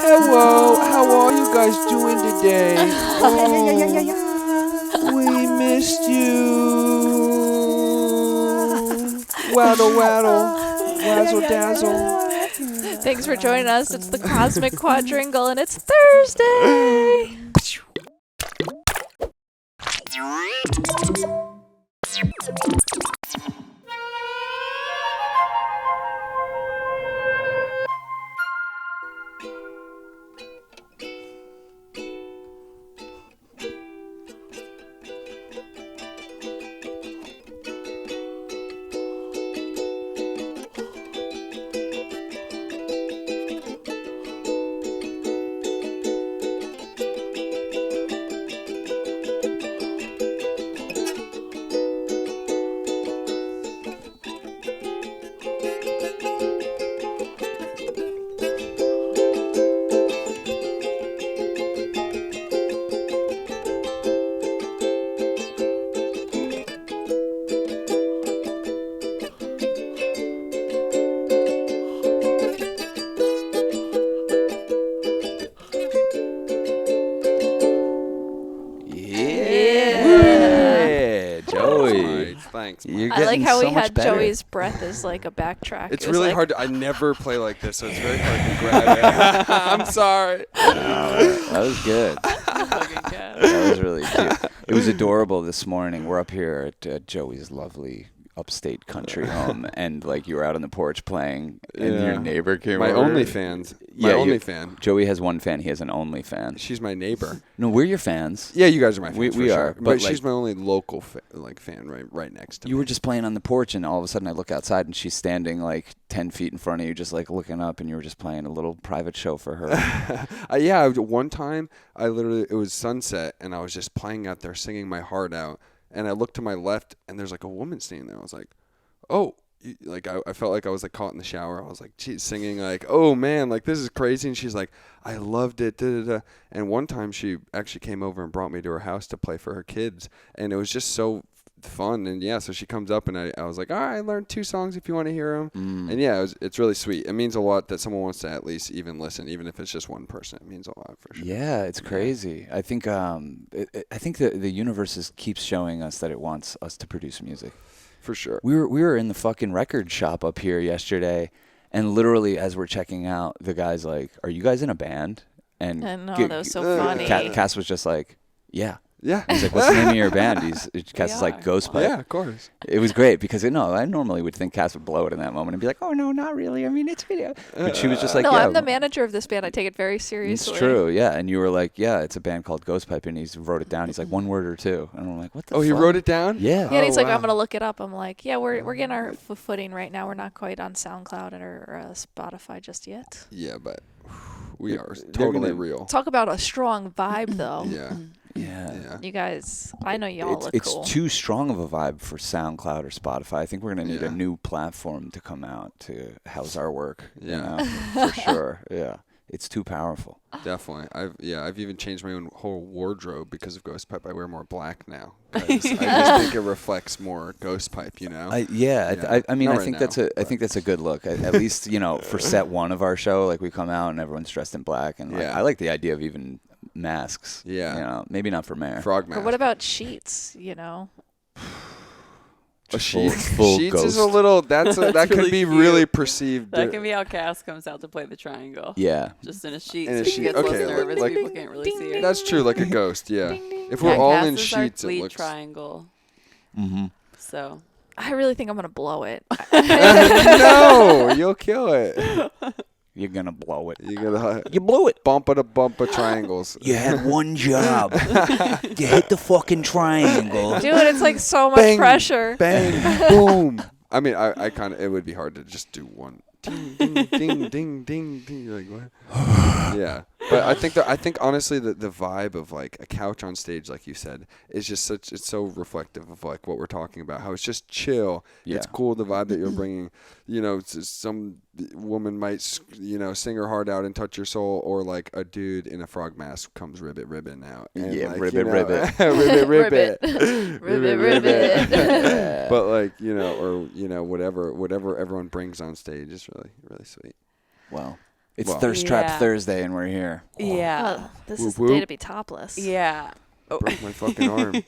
Hello, how are you guys doing today? We missed you. Waddle, waddle, wazzle, dazzle. Thanks for joining us. It's the Cosmic Quadrangle, and it's Thursday. Thanks. I like how we had Joey's breath as like a backtrack. It's really hard to, I never play like this, so it's very hard to grab it. I'm sorry. That was good. That was really cute. It was adorable this morning. We're up here at Joey's lovely upstate country home, and like you were out on the porch playing, and your neighbor came over. My only fans. My only fan. Joey has one fan. He has an only fan. She's my neighbor. No, we're your fans. Yeah, you guys are my fans. We are, but like, she's my only local fan right next to me. You were just playing on the porch, and all of a sudden I look outside, and she's standing like 10 feet in front of you, just like looking up, and you were just playing a little private show for her. Yeah, one time it was sunset, and I was just playing out there, singing my heart out, and I looked to my left, and there's like a woman standing there. I was like, oh. Like I felt like I was like caught in the shower. I was like, geez, singing like, oh man, like this is crazy. And she's like, I loved it. Da, da, da. And one time she actually came over and brought me to her house to play for her kids, and it was just so fun. And yeah, so she comes up, and I was like, all right, I learned 2 songs if you want to hear them. And yeah, it's really sweet. It means a lot that someone wants to at least even listen, even if it's just one person. It means a lot for sure. Yeah, it's crazy. I think the universe keeps showing us that it wants us to produce music. For sure. We were in the fucking record shop up here yesterday, and literally as we're checking out, the guy's like, "Are you guys in a band?" And that was so funny. Cass was just like, "Yeah." Yeah. He's like, "What's the name of your band?" Cass is like, "Ghost Pipe." Yeah, of course. It was great because I normally would think Cass would blow it in that moment and be like, "Oh no, not really. I mean, it's video." But she was just like, "No, yeah, I'm the manager of this band. I take it very seriously." It's true, yeah. And you were like, "Yeah, it's a band called Ghost Pipe," and he wrote it down. He's like, 1 word or 2, and I'm like, "What the?" Oh, he wrote it down? Yeah. Yeah, and he's like, "I'm gonna look it up." I'm like, "Yeah, we're getting our footing right now. We're not quite on SoundCloud or Spotify just yet." Yeah, but we are totally real. Talk about a strong vibe, though. Yeah. Yeah. You guys, I know y'all look cool. It's too strong of a vibe for SoundCloud or Spotify. I think we're going to need a new platform to come out to house our work. Yeah. You know, for sure. Yeah. It's too powerful. Definitely. I've even changed my own whole wardrobe because of Ghost Pipe. I wear more black now. I just think it reflects more Ghost Pipe, you know? I think that's a good look. At least, for set 1 of our show, like we come out and everyone's dressed in black. And like, I like the idea of even masks. Yeah. Maybe not for mayor. Frog mask. But what about sheets, A sheets ghost. Is a little, that could really be cute. really perceived. That can be how Cass comes out to play the triangle. Yeah. Just in a sheet. In a So sheet. she gets Okay, less nervous. like- People can't really see her. That's true, like a ghost, yeah. If we're Yeah, all Cass in is sheets, our it lead looks... triangle. Mm-hmm. So. I really think I'm gonna blow it. No, you'll kill it. You're going to blow it. You blew it. Bumper triangles. You had one job. You hit the fucking triangle. Dude, it's like so much pressure. Bang, boom. I mean, I kind of, it would be hard to just do one. Ding, ding, ding, ding, ding, ding. You're like, what? Yeah. But I think honestly the vibe of like a couch on stage, like you said, is just it's so reflective of like what we're talking about. How it's just chill. Yeah. It's cool, the vibe that you're bringing. Some woman might, sing her heart out and touch your soul, or like a dude in a frog mask comes ribbit out. And Yeah, like, ribbit. ribbit. Ribbit. But like, or whatever everyone brings on stage is really, really sweet. Well, it's Well. Thirst Trap Yeah. Thursday, and we're here. Yeah. Oh, this Whoop, is the day whoop. to be topless. Yeah. Oh. Broke my fucking arm.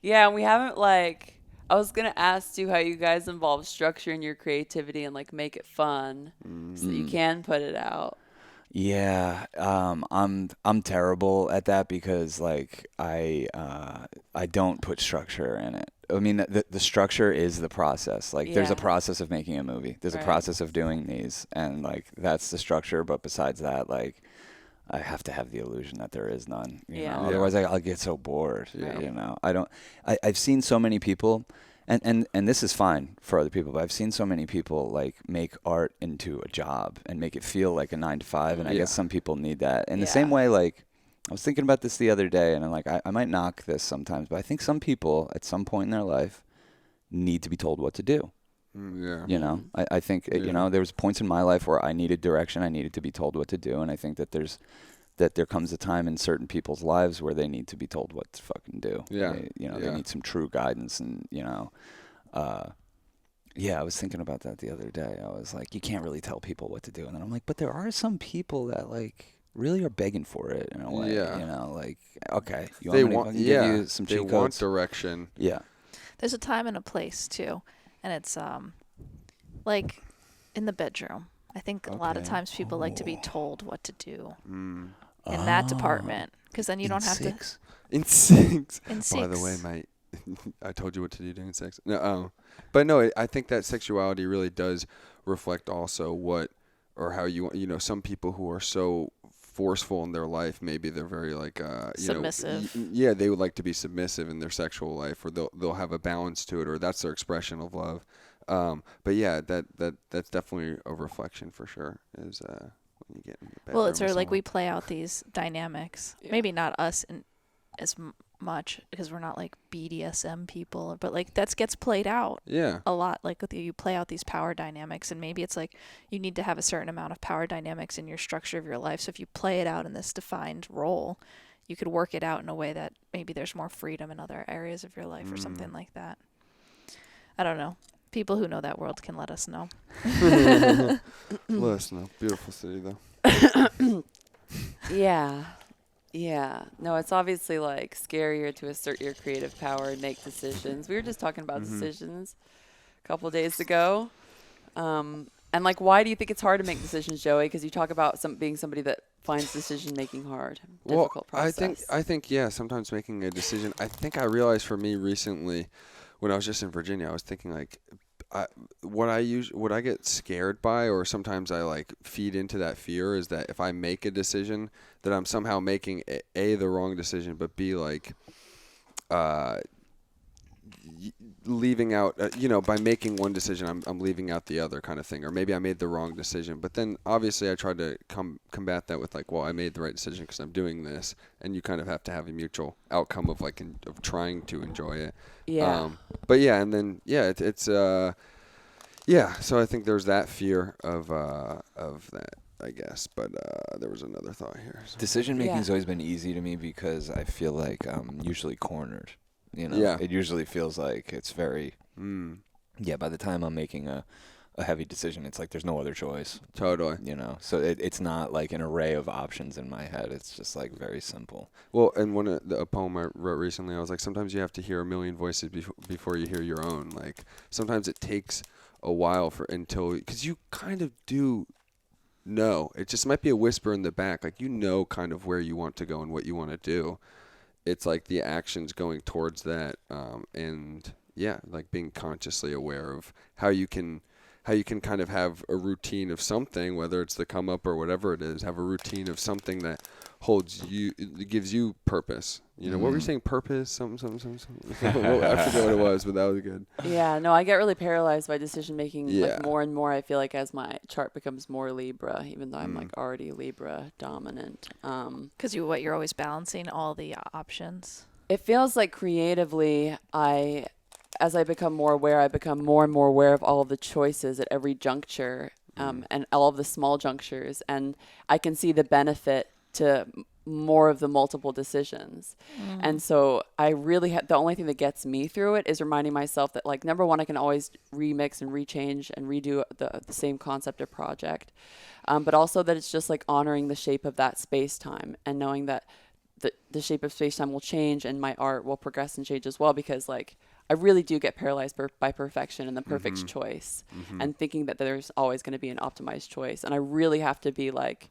Yeah, and we haven't like. I was gonna ask you how you guys involve structure in your creativity and like make it fun, so that you can put it out. Yeah, I'm terrible at that because like I don't put structure in it. I mean, the structure is the process. Like, there's a Yeah. process of making a movie. There's a Right. process of doing these, and like that's the structure. But besides that, like, I have to have the illusion that there is none. You Yeah. know? Yeah. Otherwise, I'll get so bored. Yeah. You know, I don't. I've seen so many people. And this is fine for other people, but I've seen so many people like make art into a job and make it feel like a 9 to 5, and I Yeah. guess some people need that. In the Yeah. same way, like I was thinking about this the other day, and I'm like, I might knock this sometimes, but I think some people at some point in their life need to be told what to do. Yeah. You know, I think Yeah. you know, there was points in my life where I needed direction, I needed to be told what to do, and I think that there comes a time in certain people's lives where they need to be told what to fucking do. Yeah. They Yeah. need some true guidance, and yeah, I was thinking about that the other day. I was like, you can't really tell people what to do, and then I'm like, but there are some people that like really are begging for it in a way. Yeah. You know, like, okay, you They want me to want, fucking yeah, give you some they cheat want codes? direction. Yeah. There's a time and a place too, and it's like in the bedroom. I think a lot of Okay. times people like to be told what to do Mm. in that department, because then you In don't have six? In 6. to. In By the way, six. mate, I told you what to do during sex. No, but no, I think that sexuality really does reflect also what or how you know, some people who are so forceful in their life, maybe they're very like Submissive. yeah, they would like to be submissive in their sexual life, or they'll have a balance to it, or that's their expression of love. But yeah, that's definitely a reflection for sure. Is when you get in the Well, it's bedroom sort with of like we someone. play out these dynamics. Yeah. Maybe not us as much, because we're not like BDSM people, but like that gets played out Yeah. a lot. Like you play out these power dynamics, and maybe it's like you need to have a certain amount of power dynamics in your structure of your life. So if you play it out in this defined role, you could work it out in a way that maybe there's more freedom in other areas of your life or something like that. I don't know. People who know that world can let us know. Let us know. Beautiful city though. Yeah. Yeah. No, it's obviously like scarier to assert your creative power and make decisions. We were just talking about decisions a couple of days ago. And like, why do you think it's hard to make decisions, Joey? Because you talk about being somebody that finds decision making hard, difficult process. I think yeah, sometimes making a decision. I think I realized for me recently, when I was just in Virginia, I was thinking like, what I get scared by, or sometimes I like feed into that fear, is that if I make a decision, that I'm somehow making a the wrong decision, but B, like leaving out, by making one decision, I'm leaving out the other kind of thing. Or maybe I made the wrong decision, but then obviously I tried to combat that with like, well, I made the right decision because I'm doing this, and you kind of have to have a mutual outcome of like of trying to enjoy it. Yeah. But yeah, and then yeah, it's yeah. So I think there's that fear of that, I guess. But there was another thought here. So. Decision making has Yeah. always been easy to me because I feel like I'm usually cornered. You know, Yeah. it usually feels like it's very. Mm, Yeah, by the time I'm making a heavy decision, it's like there's no other choice. totally. You know, so it's not like an array of options in my head. It's just like very simple. Well, and a poem I wrote recently, I was like, sometimes you have to hear a million voices before you hear your own. Like sometimes it takes a while because you kind of do know. It just might be a whisper in the back, like kind of where you want to go and what you want to do. It's like the actions going towards that, and yeah, like being consciously aware of how you can kind of have a routine of something, whether it's the come up or whatever it is, have a routine of something that it gives you purpose. What were you saying? Purpose? Something. Well, I forget what it was, but that was good. Yeah, no, I get really paralyzed by decision making. Yeah. Like more and more, I feel like as my chart becomes more Libra, even though I'm like already Libra dominant. Because you're always balancing all the options. It feels like creatively, as I become more aware, I become more and more aware of all of the choices at every juncture, and all of the small junctures, and I can see the benefit to more of the multiple decisions. And so I really the only thing that gets me through it is reminding myself that, like, number one, I can always remix and rechange and redo the same concept or project. But also that it's just like honoring the shape of that space time and knowing that the shape of space time will change and my art will progress and change as well, because like I really do get paralyzed by perfection and the perfect choice and thinking that there's always going to be an optimized choice. And I really have to be like,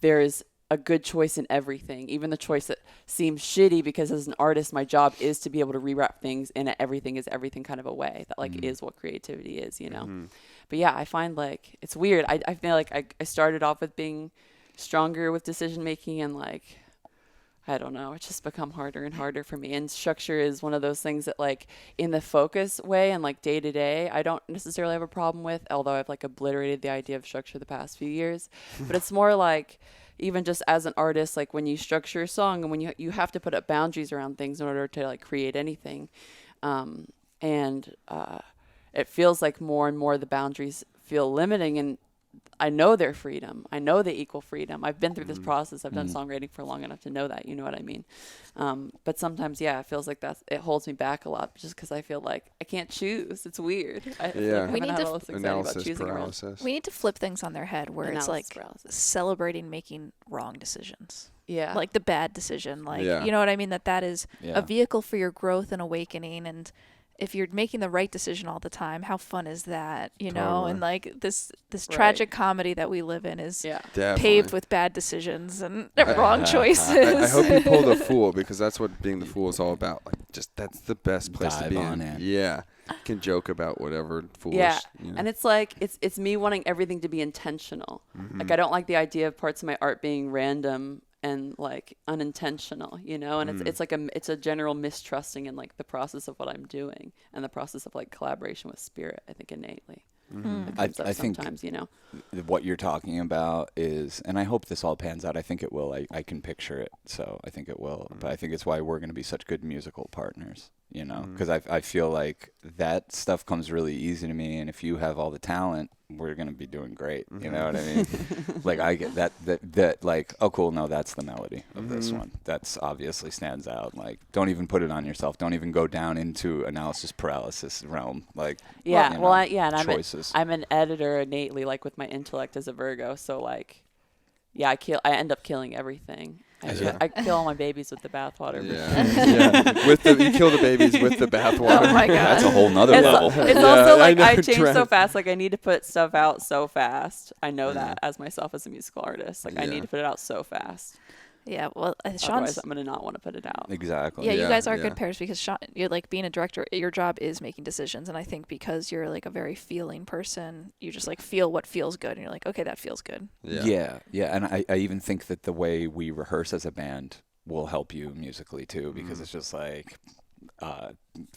there's a good choice in everything, even the choice that seems shitty, because as an artist, my job is to be able to rewrap things in a everything is everything kind of a way that like is what creativity is, you know? But yeah, I find like, it's weird. I feel like I started off with being stronger with decision making, and like, I don't know, it's just become harder and harder for me. And structure is one of those things that, like, in the focus way and like day to day, I don't necessarily have a problem with, although I've like obliterated the idea of structure the past few years. But it's more like, even just as an artist, like when you structure a song and when you have to put up boundaries around things in order to like create anything. It feels like more and more the boundaries feel limiting, and I know their freedom. I know they equal freedom. I've been through this process. I've done songwriting for long enough to know that, you know what I mean? But sometimes, yeah, it feels like it holds me back a lot, just because I feel like I can't choose. It's weird. I feel like I We haven't need had to all this anxiety about Analysis choosing around. paralysis. We need to flip things on their head, where it's like Analysis paralysis. celebrating making wrong decisions. Yeah. Like the bad decision, like, Yeah. you know what I mean? That is Yeah. a vehicle for your growth and awakening. And if you're making the right decision all the time, how fun is that? You know, Totally. and like this Right. tragic comedy that we live in is yeah. Definitely. paved with bad decisions and wrong choices. I hope you pull the fool, because that's what being the fool is all about. Like, just that's the best place to Dive be on in. in. Yeah, you can joke about whatever foolish. Yeah, You know. and it's like it's me wanting everything to be intentional. Like, I don't like the idea of parts of my art being random and like unintentional, you know. And it's like it's a general mistrusting in like the process of what I'm doing and the process of like collaboration with spirit. I think innately. It comes up I think sometimes, you know. what you're talking about is, and I hope this all pans out. I think it will. I can picture it, so I think it will. But I think it's why we're going to be such good musical partners, you know, because I feel like that stuff comes really easy to me, and if you have all the talent, we're going to be doing great. You know what I mean? Like, I get that like, oh, cool, no, that's the melody of this one. That's obviously stands out. Like, don't even put it on yourself. Don't even go down into analysis paralysis realm. Like, Yeah, you well, know, and choices. I'm an editor innately, like with my intellect as a Virgo. So like, yeah, I end up killing everything. I kill all my babies with the bathwater. Yeah. You kill the babies with the bathwater. Oh my God. That's a whole nother level. It's Yeah, also I like know, I change so Trent. fast. Like, I need to put stuff out so fast. I know that as myself as a musical artist. Like, I Yeah. need to put it out so fast. Yeah, well, Otherwise, Sean's. I'm gonna not want to put it out. Exactly. Yeah, you Yeah, guys are yeah. good pairs, because Sean, you're like, being a director, your job is making decisions, and I think because you're like a very feeling person, you just like feel what feels good, and you're like, okay, that feels good. Yeah. Yeah. And I even think that the way we rehearse as a band will help you musically too, because it's just like,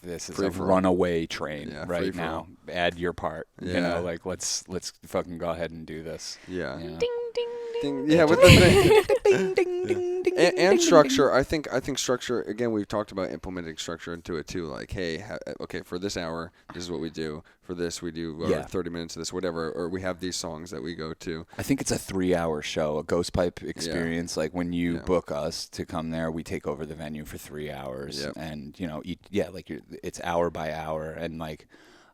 this is Free a for all. runaway train Yeah, right free for now. Add your part. You Yeah. know, like let's fucking go ahead and do this. Yeah. You know? Ding ding ding. Yeah, with the thing. ding ding ding ding. And structure. I think structure. Again, we've talked about implementing structure into it too. Like, hey, okay, for this hour, this is what we do. For this, we do 30 minutes of this, whatever. Or we have these songs that we go to. I think it's a 3-hour show, a Ghost Pipe experience. Like, when you book us to come there, we take over the venue for 3 hours, Yep. and you know, it's hour by hour, and like,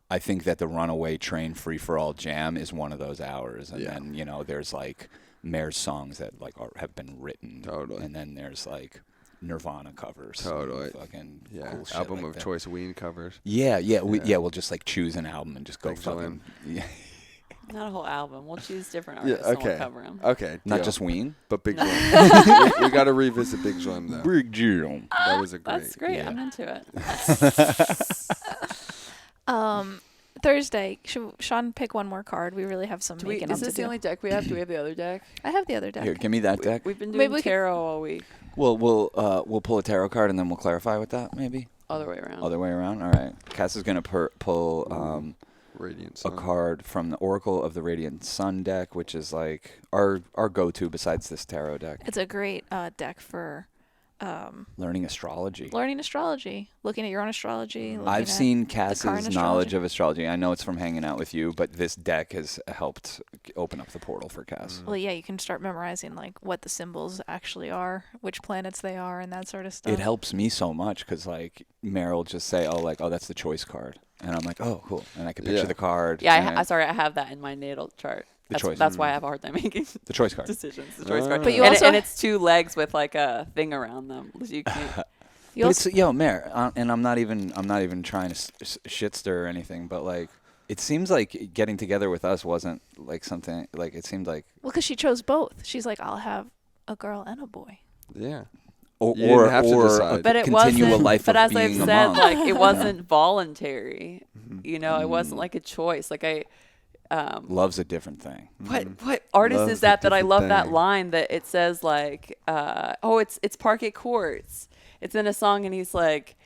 I think that the Runaway Train Free for All Jam is one of those hours, and then you know, there's like Mare's songs that like have been written, Totally. and then there's like Nirvana covers, Totally. fucking Yeah. cool shit Album like of that. choice Ween covers. Yeah, we'll just like choose an album and just go Big fucking. Yeah. Not a whole album. We'll choose different Yeah. artists and Okay. we'll cover them. Okay. Not deal. just Ween. But Big Jim. we got to revisit Big Jim though. Big Jim. That was a great. That's great. Yeah. I'm into it. Thursday, should Sean pick one more card? We really have some making up Is to this do. the only deck we have? Do we have the other deck? I have the other deck. Here, give me that deck. We've been Maybe doing we could- tarot all week. Well, we'll pull a tarot card and then we'll clarify with that, maybe. Other way around. Other way around. All right. Cass is gonna pull Radiant a Sun. card from the Oracle of the Radiant Sun deck, which is like our go-to besides this tarot deck. It's a great deck for Learning astrology. Looking at your own astrology. I've seen Karn Cass's knowledge of astrology. I know it's from hanging out with you, but this deck has helped open up the portal for Cass. Well, yeah, you can start memorizing like what the symbols actually are, which planets they are, and that sort of stuff. It helps me so much because like Mary will just say, oh, that's the choice card. And I'm like, oh, cool. And I can picture the card. Yeah, I have that in my natal chart. That's why I have a hard time making the choice card decisions. The choice card. But you and it's 2 legs with like a thing around them. You can't. But it's Mare, and I'm not even trying to shit stir or anything, but like it seems like getting together with us wasn't like something like it seemed like. Well, because she chose both. She's like, I'll have a girl and a boy. Yeah. Or have to decide. But it continue wasn't. A life but of as being I've a said, mom. like it wasn't voluntary. You know, it wasn't like a choice. Like I. Love's a different thing. What artist Love's is that a I love different that thing. line that it says like it's Parquet Courts. It's in a song and he's like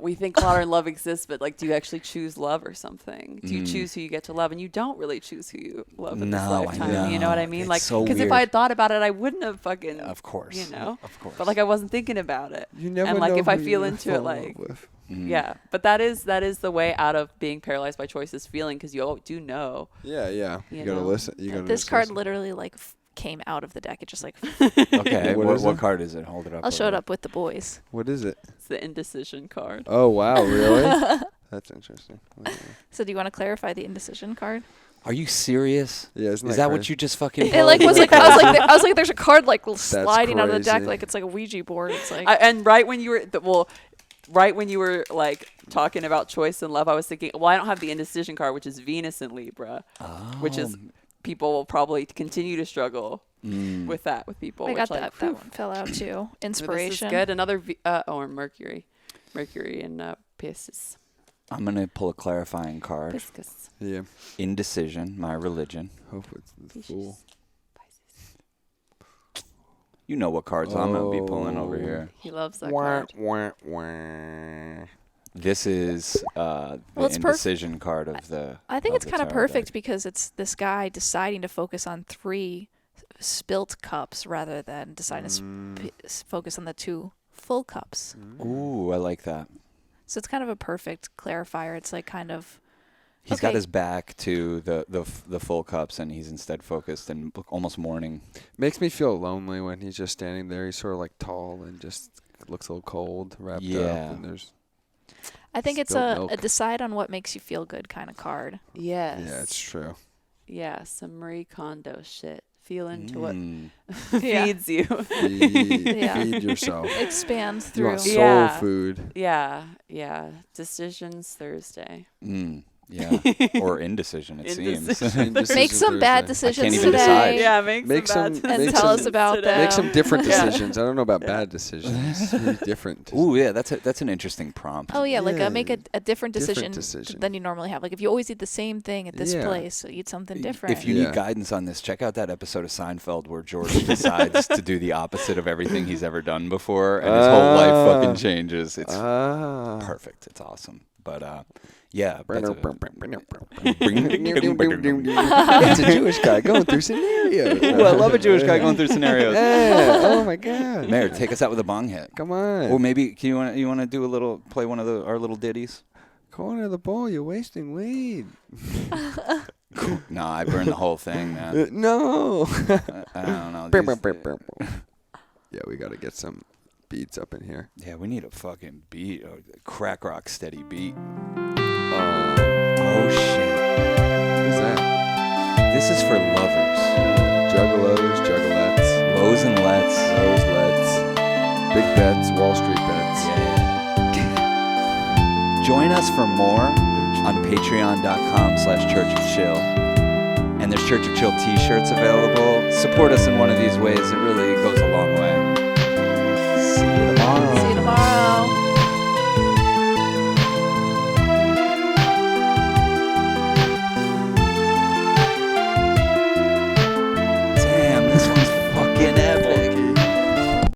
we think modern love exists, but like do you actually choose love or something? Do you choose who you get to love? And you don't really choose who you love in this lifetime. I know. You know what I mean? It's like so because if weird. I had thought about it I wouldn't have fucking Of course. you know. Of course. But like I wasn't thinking about it. You never and like know if I who feel you into fall it in love like with. yeah, but that is the way out of being paralyzed by choice is feeling because you do know. Yeah. You You gotta know. listen. You gotta This just card listen. literally like came out of the deck. It just like Okay, What is what it? card is it? Hold it up. I'll show it over. up with the boys. What is it? It's the indecision card. Oh wow, really? That's interesting. So do you want to clarify the indecision card? Are you serious? Yeah, isn't Is that that what crazy? you just fucking? It like was like I was like there's a card like sliding out of the deck crazy. like it's like a Ouija board. It's like And right when you were like talking about choice and love, I was thinking, well, I don't have the indecision card, which is Venus in Libra, which is people will probably continue to struggle with that with people. I which got like, that. That one fell out too. Inspiration. This is good. Another or Mercury in Pisces. I'm gonna pull a clarifying card. Pisces. Yeah. Indecision, my religion. Hope it's the fool. You know what cards I'm gonna be pulling over Oh. here. He loves that Wah, card. wah, wah. This is the it's indecision card of the. I think of it's the kind of tarot perfect deck. because it's this guy deciding to focus on 3 spilt cups rather than deciding to focus on the 2 full cups. Ooh, I like that. So it's kind of a perfect clarifier. It's like kind of He's got okay. his back to the full cups, and he's instead focused and almost mourning. Makes me feel lonely when he's just standing there. He's sort of like tall and just looks a little cold, wrapped Yeah. up, and there's I think it's Spilt a milk. decide on what makes you feel good kind of card. Yes. yeah, it's true. Yeah, some Marie Kondo shit. Feel into what Yeah. feeds you. Feed, Yeah. feed yourself. Expands You through. want soul Yeah. food. Yeah. Decisions Thursday. Yeah, or indecision. It seems. Indecision. Make some bad Thursday. decisions even today. decide. Yeah, Make some- And make tell some- us about them. Make some different Yeah. decisions. I don't know about bad decisions. Maybe different. Ooh, yeah, that's an interesting prompt. Oh yeah, like Yeah. make a different decision, decision. than you normally have. Like if you always eat the same thing at this Yeah. place, so eat something different. If you Yeah. need guidance on this, check out that episode of Seinfeld where George decides to do the opposite of everything he's ever done before, and his whole life fucking changes. It's perfect. It's awesome. But yeah. That's It's a Jewish guy going through scenarios. Ooh, I love a Jewish guy going through scenarios. Yeah. Oh my God. Mayor, take us out with a bong hit. Come on. Or maybe you want to do a little, play one of our little ditties? Corner of the bowl. You're wasting weed. No, I burned the whole thing, man. No. I don't know. Yeah, we got to get some beats up in here. Yeah, we need a fucking beat, a crack rock steady beat. Oh, Oh shit! who's that? This is for lovers, Juggalos, juggalettes, lows and lets. those lets, big bets, Wall Street bets. Yeah. Join us for more on patreon.com/churchofchill. And there's Church of Chill t-shirts available. Support us in one of these ways. It really goes a